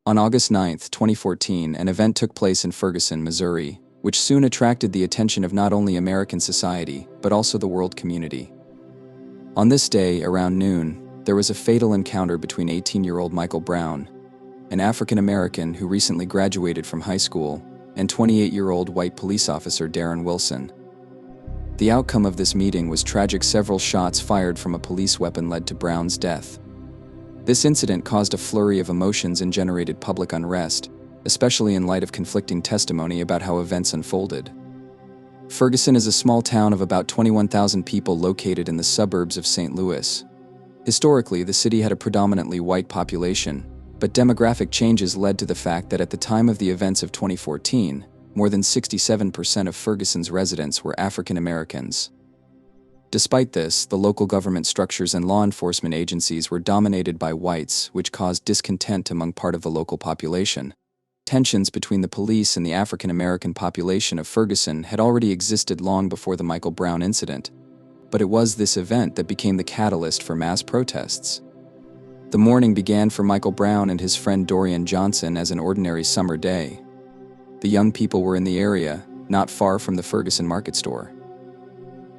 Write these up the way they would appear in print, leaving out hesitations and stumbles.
On August 9, 2014, an event took place in Ferguson, Missouri, which soon attracted the attention of not only American society, but also the world community. On this day, around noon, there was a fatal encounter between 18-year-old Michael Brown, an African-American who recently graduated from high school, and 28-year-old white police officer Darren Wilson. The outcome of this meeting was tragic. Several shots fired from a police weapon led to Brown's death. This incident caused a flurry of emotions and generated public unrest, especially in light of conflicting testimony about how events unfolded. Ferguson is a small town of about 21,000 people located in the suburbs of St. Louis. Historically, the city had a predominantly white population, but demographic changes led to the fact that at the time of the events of 2014, more than 67% of Ferguson's residents were African Americans. Despite this, the local government structures and law enforcement agencies were dominated by whites, which caused discontent among part of the local population. Tensions between the police and the African American population of Ferguson had already existed long before the Michael Brown incident, but it was this event that became the catalyst for mass protests. The morning began for Michael Brown and his friend Dorian Johnson as an ordinary summer day. The young people were in the area, not far from the Ferguson market store.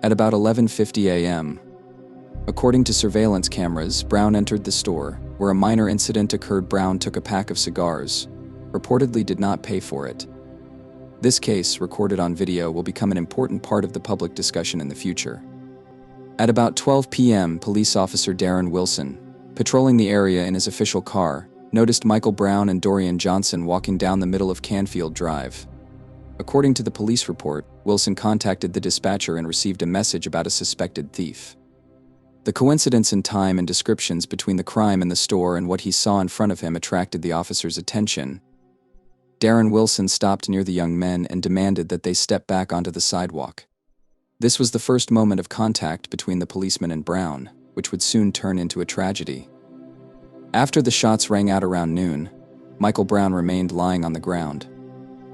At about 11:50 a.m., according to surveillance cameras, Brown entered the store, where a minor incident occurred. Brown took a pack of cigars, reportedly did not pay for it. This case, recorded on video, will become an important part of the public discussion in the future. At about 12 p.m., police officer Darren Wilson, patrolling the area in his official car, noticed Michael Brown and Dorian Johnson walking down the middle of Canfield Drive. According to the police report, Wilson contacted the dispatcher and received a message about a suspected thief. The coincidence in time and descriptions between the crime in the store and what he saw in front of him attracted the officer's attention. Darren Wilson stopped near the young men and demanded that they step back onto the sidewalk. This was the first moment of contact between the policeman and Brown, which would soon turn into a tragedy. After the shots rang out around noon, Michael Brown remained lying on the ground.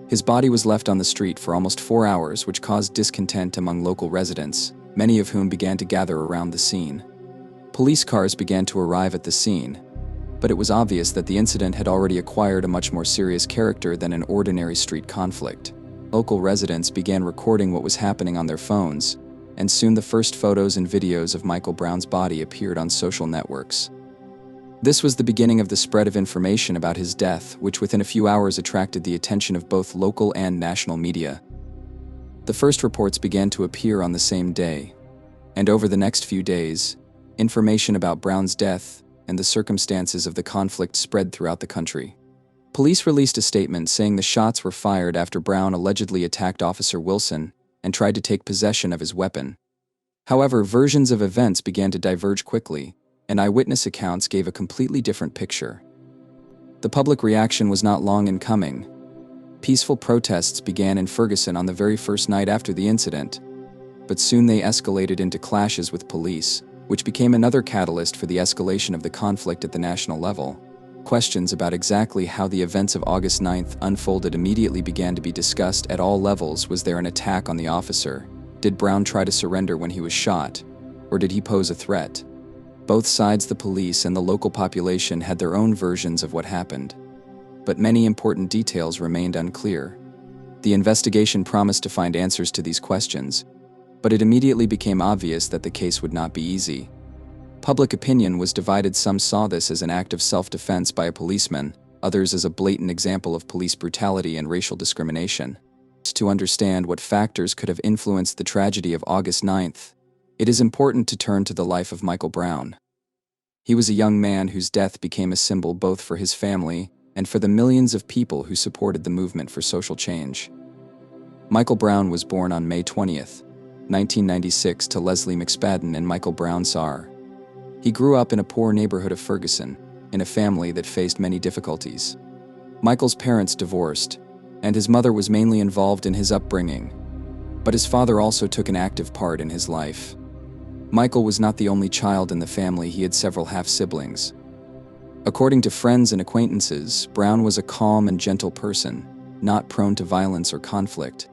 His body was left on the street for almost 4 hours, which caused discontent among local residents, many of whom began to gather around the scene. Police cars began to arrive at the scene, but it was obvious that the incident had already acquired a much more serious character than an ordinary street conflict. Local residents began recording what was happening on their phones, and soon the first photos and videos of Michael Brown's body appeared on social networks. This was the beginning of the spread of information about his death, which within a few hours attracted the attention of both local and national media. The first reports began to appear on the same day, and over the next few days, information about Brown's death and the circumstances of the conflict spread throughout the country. Police released a statement saying the shots were fired after Brown allegedly attacked Officer Wilson and tried to take possession of his weapon. However, versions of events began to diverge quickly, and eyewitness accounts gave a completely different picture. The public reaction was not long in coming. Peaceful protests began in Ferguson on the very first night after the incident, but soon they escalated into clashes with police, which became another catalyst for the escalation of the conflict at the national level. Questions about exactly how the events of August 9th unfolded immediately began to be discussed at all levels. Was there an attack on the officer? Did Brown try to surrender when he was shot? Or did he pose a threat? Both sides, the police and the local population, had their own versions of what happened, but many important details remained unclear. The investigation promised to find answers to these questions, but it immediately became obvious that the case would not be easy. Public opinion was divided. Some saw this as an act of self-defense by a policeman, others as a blatant example of police brutality and racial discrimination. To understand what factors could have influenced the tragedy of August 9th, it is important to turn to the life of Michael Brown. He was a young man whose death became a symbol both for his family and for the millions of people who supported the movement for social change. Michael Brown was born on May 20th, 1996 to Leslie McSpadden and Michael Brown Saar. He grew up in a poor neighborhood of Ferguson, in a family that faced many difficulties. Michael's parents divorced, and his mother was mainly involved in his upbringing, but his father also took an active part in his life. Michael was not the only child in the family. He had several half-siblings. According to friends and acquaintances, Brown was a calm and gentle person, not prone to violence or conflict.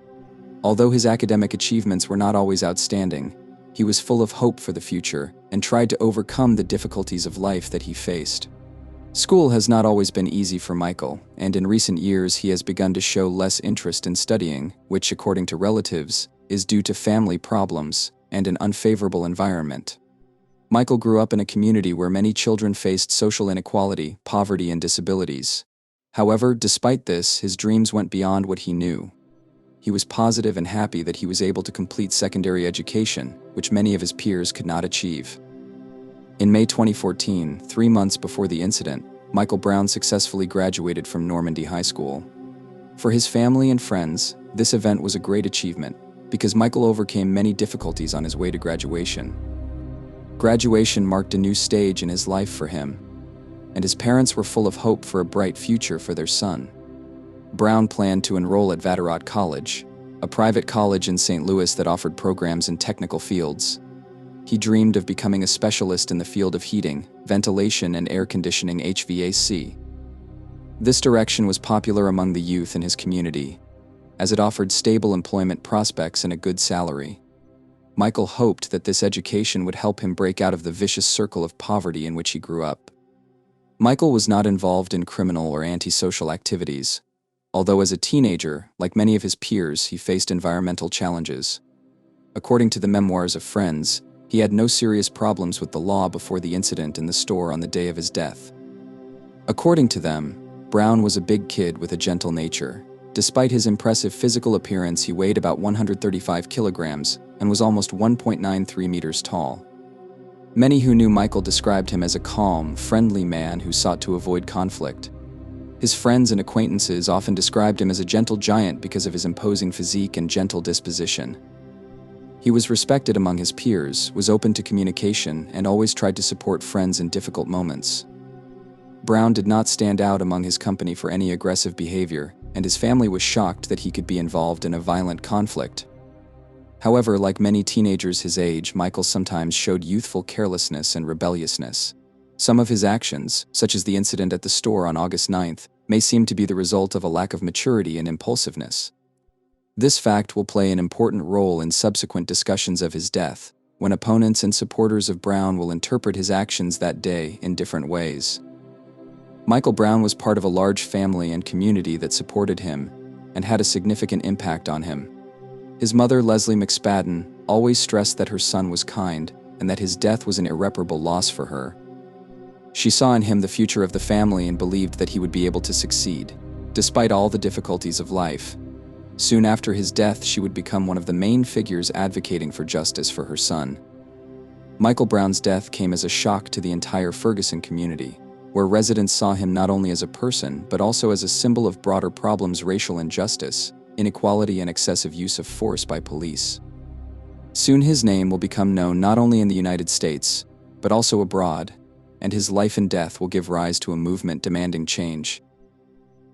Although his academic achievements were not always outstanding, he was full of hope for the future and tried to overcome the difficulties of life that he faced. School has not always been easy for Michael, and in recent years he has begun to show less interest in studying, which, according to relatives, is due to family problems and an unfavorable environment. Michael grew up in a community where many children faced social inequality, poverty, and disabilities. However, despite this, his dreams went beyond what he knew. He was positive and happy that he was able to complete secondary education, which many of his peers could not achieve. In May 2014, 3 months before the incident, Michael Brown successfully graduated from Normandy High School. For his family and friends, this event was a great achievement, because Michael overcame many difficulties on his way to graduation. Graduation marked a new stage in his life for him, and his parents were full of hope for a bright future for their son. Brown planned to enroll at Vatterott College, a private college in St. Louis that offered programs in technical fields. He dreamed of becoming a specialist in the field of heating, ventilation, and air conditioning (HVAC). This direction was popular among the youth in his community, as it offered stable employment prospects and a good salary. Michael hoped that this education would help him break out of the vicious circle of poverty in which he grew up. Michael was not involved in criminal or antisocial activities, although as a teenager, like many of his peers, he faced environmental challenges. According to the memoirs of friends, he had no serious problems with the law before the incident in the store on the day of his death. According to them, Brown was a big kid with a gentle nature. Despite his impressive physical appearance, he weighed about 135 kilograms and was almost 1.93 meters tall. Many who knew Michael described him as a calm, friendly man who sought to avoid conflict. His friends and acquaintances often described him as a gentle giant because of his imposing physique and gentle disposition. He was respected among his peers, was open to communication, and always tried to support friends in difficult moments. Brown did not stand out among his company for any aggressive behavior, and his family was shocked that he could be involved in a violent conflict. However, like many teenagers his age, Michael sometimes showed youthful carelessness and rebelliousness. Some of his actions, such as the incident at the store on August 9th, may seem to be the result of a lack of maturity and impulsiveness. This fact will play an important role in subsequent discussions of his death, when opponents and supporters of Brown will interpret his actions that day in different ways. Michael Brown was part of a large family and community that supported him and had a significant impact on him. His mother, Leslie McSpadden, always stressed that her son was kind and that his death was an irreparable loss for her. She saw in him the future of the family and believed that he would be able to succeed, despite all the difficulties of life. Soon after his death, she would become one of the main figures advocating for justice for her son. Michael Brown's death came as a shock to the entire Ferguson community, where residents saw him not only as a person, but also as a symbol of broader problems: racial injustice, inequality, and excessive use of force by police. Soon his name will become known not only in the United States, but also abroad, and his life and death will give rise to a movement demanding change.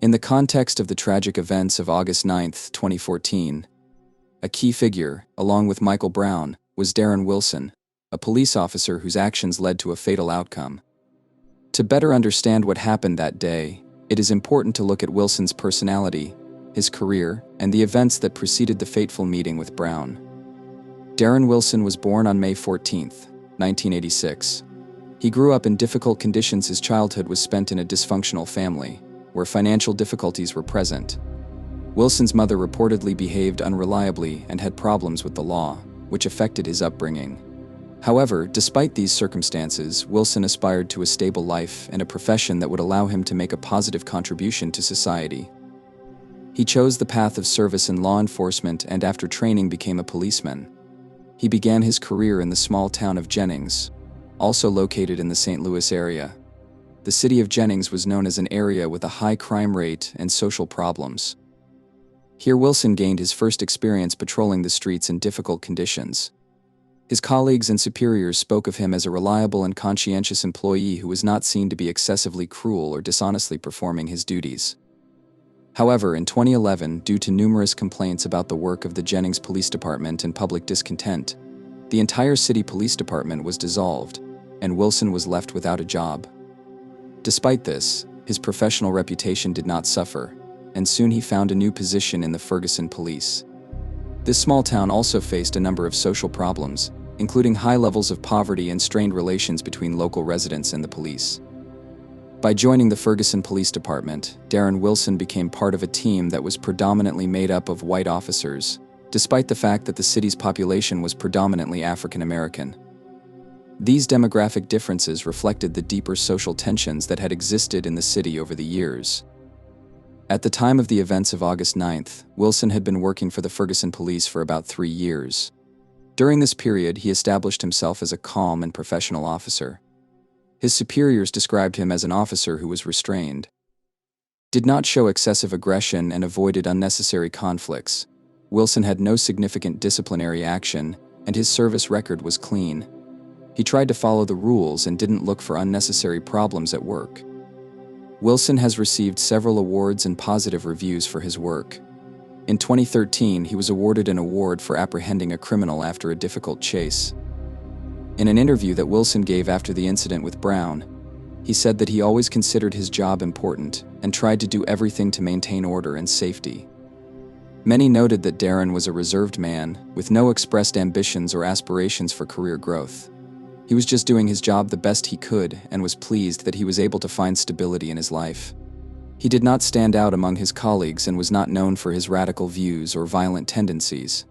In the context of the tragic events of August 9, 2014, a key figure, along with Michael Brown, was Darren Wilson, a police officer whose actions led to a fatal outcome. To better understand what happened that day, it is important to look at Wilson's personality, his career, and the events that preceded the fateful meeting with Brown. Darren Wilson was born on May 14, 1986. He grew up in difficult conditions. His childhood was spent in a dysfunctional family, where financial difficulties were present. Wilson's mother reportedly behaved unreliably and had problems with the law, which affected his upbringing. However, despite these circumstances, Wilson aspired to a stable life and a profession that would allow him to make a positive contribution to society. He chose the path of service in law enforcement and after training became a policeman. He began his career in the small town of Jennings, also located in the St. Louis area. The city of Jennings was known as an area with a high crime rate and social problems. Here Wilson gained his first experience patrolling the streets in difficult conditions. His colleagues and superiors spoke of him as a reliable and conscientious employee who was not seen to be excessively cruel or dishonestly performing his duties. However, in 2011, due to numerous complaints about the work of the Jennings Police Department and public discontent, the entire city police department was dissolved, and Wilson was left without a job. Despite this, his professional reputation did not suffer, and soon he found a new position in the Ferguson police. This small town also faced a number of social problems, including high levels of poverty and strained relations between local residents and the police. By joining the Ferguson Police Department, Darren Wilson became part of a team that was predominantly made up of white officers, despite the fact that the city's population was predominantly African American. These demographic differences reflected the deeper social tensions that had existed in the city over the years. At the time of the events of August 9th, Wilson had been working for the Ferguson Police for about 3 years. During this period, he established himself as a calm and professional officer. His superiors described him as an officer who was restrained, did not show excessive aggression, and avoided unnecessary conflicts. Wilson had no significant disciplinary action, and his service record was clean. He tried to follow the rules and didn't look for unnecessary problems at work. Wilson has received several awards and positive reviews for his work. In 2013, he was awarded an award for apprehending a criminal after a difficult chase. In an interview that Wilson gave after the incident with Brown, he said that he always considered his job important and tried to do everything to maintain order and safety. Many noted that Darren was a reserved man, with no expressed ambitions or aspirations for career growth. He was just doing his job the best he could and was pleased that he was able to find stability in his life. He did not stand out among his colleagues and was not known for his radical views or violent tendencies.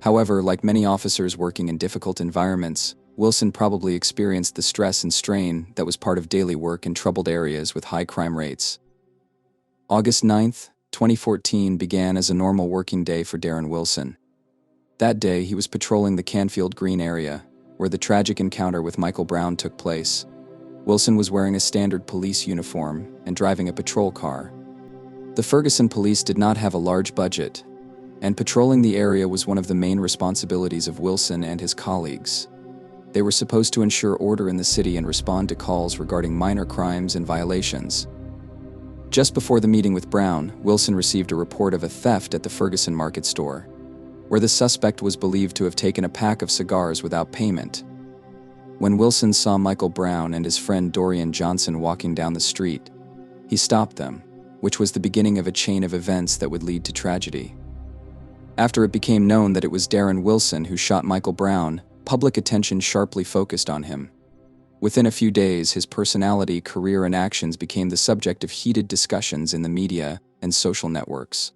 However, like many officers working in difficult environments, Wilson probably experienced the stress and strain that was part of daily work in troubled areas with high crime rates. August 9th, 2014 began as a normal working day for Darren Wilson. That day, he was patrolling the Canfield Green area, where the tragic encounter with Michael Brown took place. Wilson was wearing a standard police uniform and driving a patrol car. The Ferguson police did not have a large budget, and patrolling the area was one of the main responsibilities of Wilson and his colleagues. They were supposed to ensure order in the city and respond to calls regarding minor crimes and violations. Just before the meeting with Brown, Wilson received a report of a theft at the Ferguson Market store, where the suspect was believed to have taken a pack of cigars without payment. When Wilson saw Michael Brown and his friend Dorian Johnson walking down the street, he stopped them, which was the beginning of a chain of events that would lead to tragedy. After it became known that it was Darren Wilson who shot Michael Brown, public attention sharply focused on him. Within a few days, his personality, career, and actions became the subject of heated discussions in the media and social networks.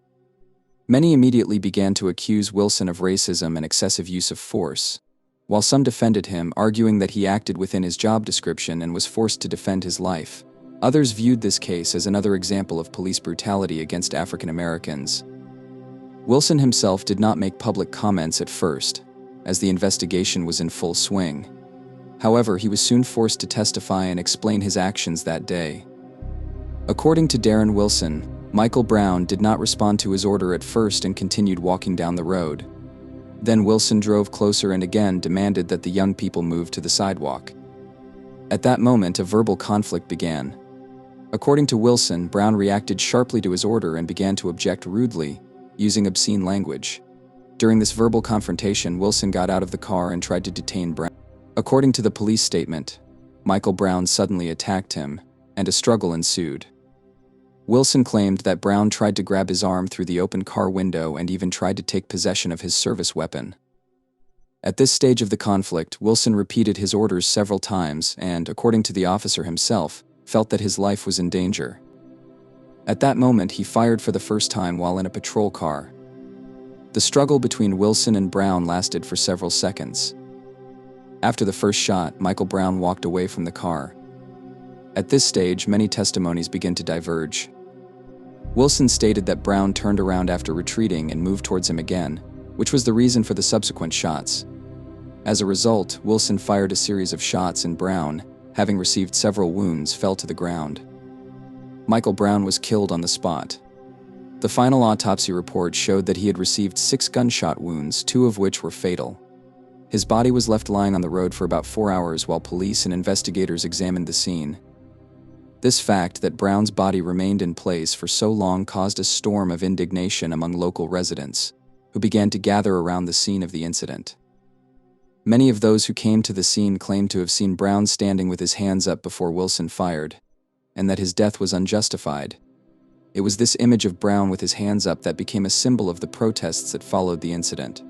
Many immediately began to accuse Wilson of racism and excessive use of force, while some defended him, arguing that he acted within his job description and was forced to defend his life. Others viewed this case as another example of police brutality against African Americans. Wilson himself did not make public comments at first, as the investigation was in full swing. However, he was soon forced to testify and explain his actions that day. According to Darren Wilson, Michael Brown did not respond to his order at first and continued walking down the road. Then Wilson drove closer and again demanded that the young people move to the sidewalk. At that moment, a verbal conflict began. According to Wilson, Brown reacted sharply to his order and began to object rudely, using obscene language. During this verbal confrontation, Wilson got out of the car and tried to detain Brown. According to the police statement, Michael Brown suddenly attacked him, and a struggle ensued. Wilson claimed that Brown tried to grab his arm through the open car window and even tried to take possession of his service weapon. At this stage of the conflict, Wilson repeated his orders several times and, according to the officer himself, felt that his life was in danger. At that moment, he fired for the first time while in a patrol car. The struggle between Wilson and Brown lasted for several seconds. After the first shot, Michael Brown walked away from the car. At this stage, many testimonies began to diverge. Wilson stated that Brown turned around after retreating and moved towards him again, which was the reason for the subsequent shots. As a result, Wilson fired a series of shots and Brown, having received several wounds, fell to the ground. Michael Brown was killed on the spot. The final autopsy report showed that he had received 6 gunshot wounds, 2 of which were fatal. His body was left lying on the road for about 4 hours while police and investigators examined the scene. This fact that Brown's body remained in place for so long caused a storm of indignation among local residents, who began to gather around the scene of the incident. Many of those who came to the scene claimed to have seen Brown standing with his hands up before Wilson fired, and that his death was unjustified. It was this image of Brown with his hands up that became a symbol of the protests that followed the incident.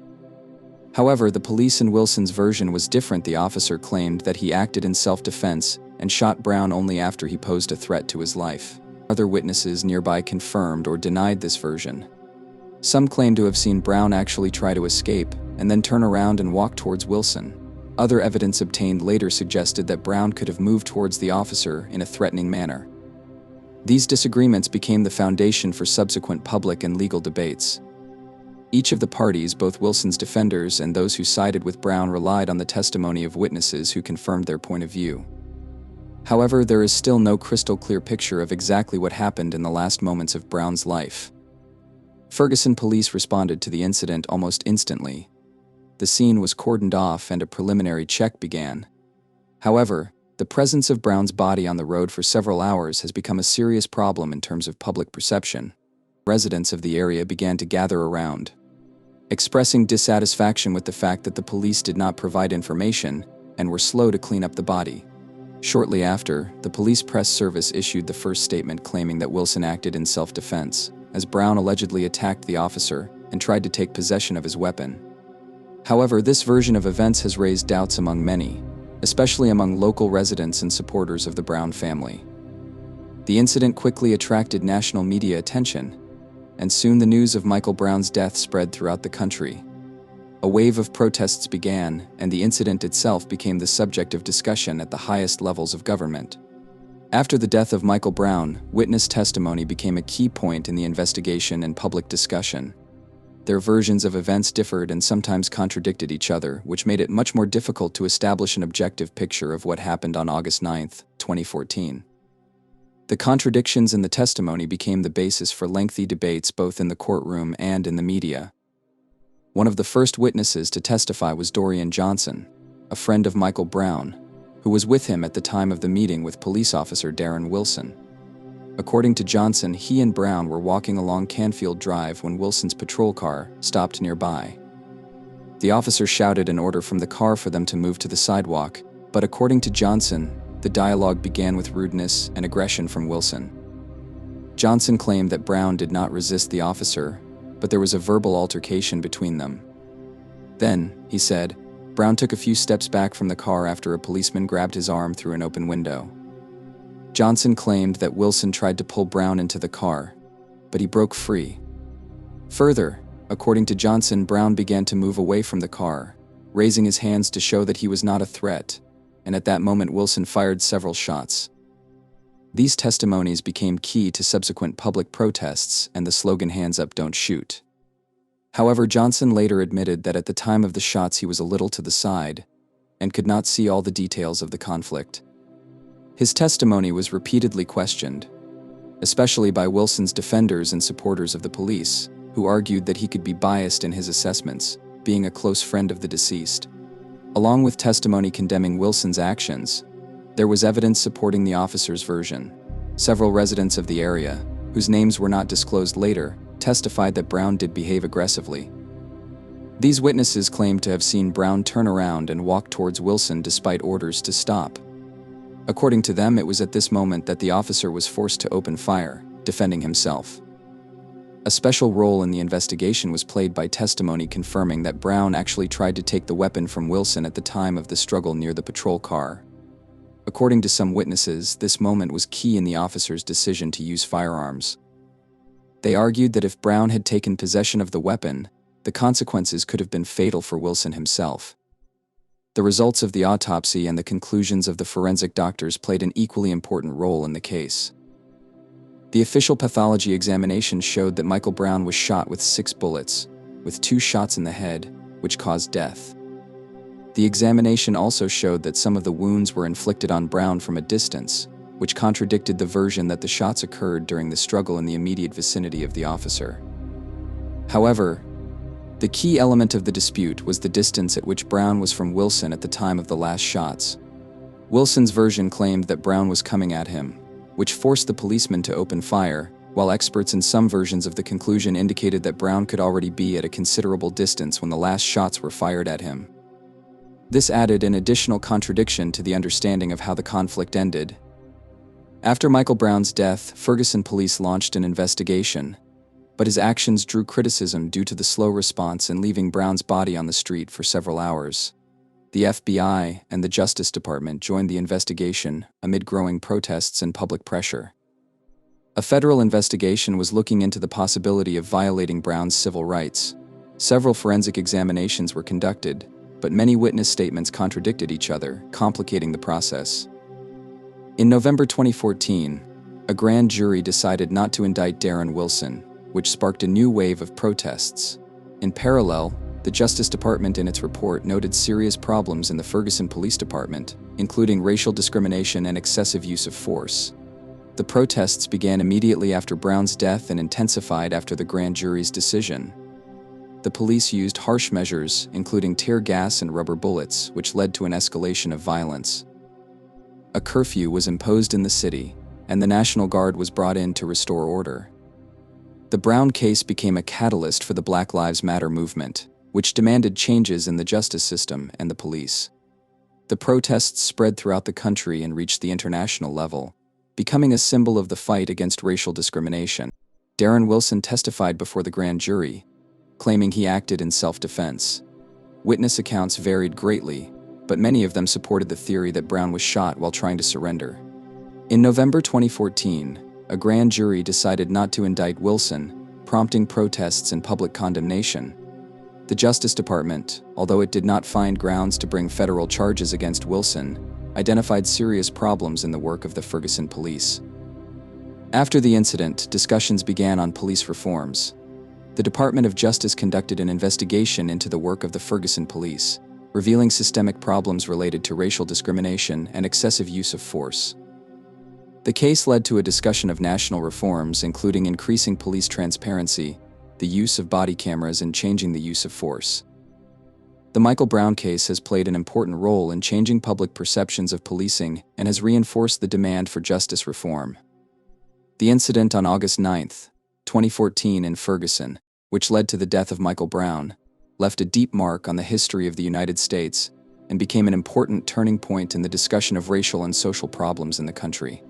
However, the police and Wilson's version was different. The officer claimed that he acted in self-defense and shot Brown only after he posed a threat to his life. Other witnesses nearby confirmed or denied this version. Some claimed to have seen Brown actually try to escape and then turn around and walk towards Wilson. Other evidence obtained later suggested that Brown could have moved towards the officer in a threatening manner. These disagreements became the foundation for subsequent public and legal debates. Each of the parties, both Wilson's defenders and those who sided with Brown, relied on the testimony of witnesses who confirmed their point of view. However, there is still no crystal-clear picture of exactly what happened in the last moments of Brown's life. Ferguson police responded to the incident almost instantly. The scene was cordoned off and a preliminary check began. However, the presence of Brown's body on the road for several hours has become a serious problem in terms of public perception. Residents of the area began to gather around, expressing dissatisfaction with the fact that the police did not provide information and were slow to clean up the body. Shortly after, the police press service issued the first statement claiming that Wilson acted in self-defense, as Brown allegedly attacked the officer and tried to take possession of his weapon. However, this version of events has raised doubts among many, especially among local residents and supporters of the Brown family. The incident quickly attracted national media attention, and soon the news of Michael Brown's death spread throughout the country. A wave of protests began, and the incident itself became the subject of discussion at the highest levels of government. After the death of Michael Brown, witness testimony became a key point in the investigation and public discussion. Their versions of events differed and sometimes contradicted each other, which made it much more difficult to establish an objective picture of what happened on August 9, 2014. The contradictions in the testimony became the basis for lengthy debates both in the courtroom and in the media. One of the first witnesses to testify was Dorian Johnson, a friend of Michael Brown, who was with him at the time of the meeting with police officer Darren Wilson. According to Johnson, he and Brown were walking along Canfield Drive when Wilson's patrol car stopped nearby. The officer shouted an order from the car for them to move to the sidewalk, but according to Johnson, the dialogue began with rudeness and aggression from Wilson. Johnson claimed that Brown did not resist the officer, but there was a verbal altercation between them. Then, he said, Brown took a few steps back from the car after a policeman grabbed his arm through an open window. Johnson claimed that Wilson tried to pull Brown into the car, but he broke free. Further, according to Johnson, Brown began to move away from the car, raising his hands to show that he was not a threat, and at that moment Wilson fired several shots. These testimonies became key to subsequent public protests and the slogan "Hands Up, Don't Shoot." However, Johnson later admitted that at the time of the shots he was a little to the side and could not see all the details of the conflict. His testimony was repeatedly questioned, especially by Wilson's defenders and supporters of the police, who argued that he could be biased in his assessments, being a close friend of the deceased. Along with testimony condemning Wilson's actions, there was evidence supporting the officer's version. Several residents of the area, whose names were not disclosed later, testified that Brown did behave aggressively. These witnesses claimed to have seen Brown turn around and walk towards Wilson despite orders to stop. According to them, it was at this moment that the officer was forced to open fire, defending himself. A special role in the investigation was played by testimony confirming that Brown actually tried to take the weapon from Wilson at the time of the struggle near the patrol car. According to some witnesses, this moment was key in the officer's decision to use firearms. They argued that if Brown had taken possession of the weapon, the consequences could have been fatal for Wilson himself. The results of the autopsy and the conclusions of the forensic doctors played an equally important role in the case. The official pathology examination showed that Michael Brown was shot with 6 bullets, with 2 shots in the head, which caused death. The examination also showed that some of the wounds were inflicted on Brown from a distance, which contradicted the version that the shots occurred during the struggle in the immediate vicinity of the officer. However, the key element of the dispute was the distance at which Brown was from Wilson at the time of the last shots. Wilson's version claimed that Brown was coming at him, which forced the policeman to open fire, while experts in some versions of the conclusion indicated that Brown could already be at a considerable distance when the last shots were fired at him. This added an additional contradiction to the understanding of how the conflict ended. After Michael Brown's death, Ferguson police launched an investigation, but his actions drew criticism due to the slow response in leaving Brown's body on the street for several hours. The FBI and the Justice Department joined the investigation amid growing protests and public pressure. A federal investigation was looking into the possibility of violating Brown's civil rights. Several forensic examinations were conducted, but many witness statements contradicted each other, complicating the process. In November 2014, a grand jury decided not to indict Darren Wilson, which sparked a new wave of protests. In parallel, the Justice Department in its report noted serious problems in the Ferguson Police Department, including racial discrimination and excessive use of force. The protests began immediately after Brown's death and intensified after the grand jury's decision. The police used harsh measures, including tear gas and rubber bullets, which led to an escalation of violence. A curfew was imposed in the city, and the National Guard was brought in to restore order. The Brown case became a catalyst for the Black Lives Matter movement, which demanded changes in the justice system and the police. The protests spread throughout the country and reached the international level, becoming a symbol of the fight against racial discrimination. Darren Wilson testified before the grand jury, claiming he acted in self-defense. Witness accounts varied greatly, but many of them supported the theory that Brown was shot while trying to surrender. In November 2014, a grand jury decided not to indict Wilson, prompting protests and public condemnation. The Justice Department, although it did not find grounds to bring federal charges against Wilson, identified serious problems in the work of the Ferguson police. After the incident, discussions began on police reforms. The Department of Justice conducted an investigation into the work of the Ferguson police, revealing systemic problems related to racial discrimination and excessive use of force. The case led to a discussion of national reforms, including increasing police transparency, the use of body cameras, and changing the use of force. The Michael Brown case has played an important role in changing public perceptions of policing and has reinforced the demand for justice reform. The incident on August 9, 2014 in Ferguson, which led to the death of Michael Brown, left a deep mark on the history of the United States and became an important turning point in the discussion of racial and social problems in the country.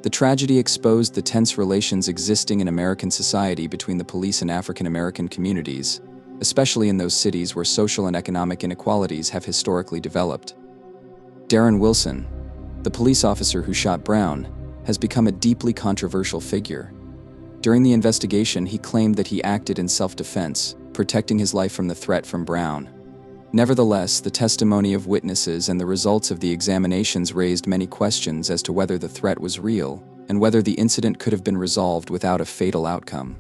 The tragedy exposed the tense relations existing in American society between the police and African American communities, especially in those cities where social and economic inequalities have historically developed. Darren Wilson, the police officer who shot Brown, has become a deeply controversial figure. During the investigation, he claimed that he acted in self-defense, protecting his life from the threat from Brown. Nevertheless, the testimony of witnesses and the results of the examinations raised many questions as to whether the threat was real and whether the incident could have been resolved without a fatal outcome.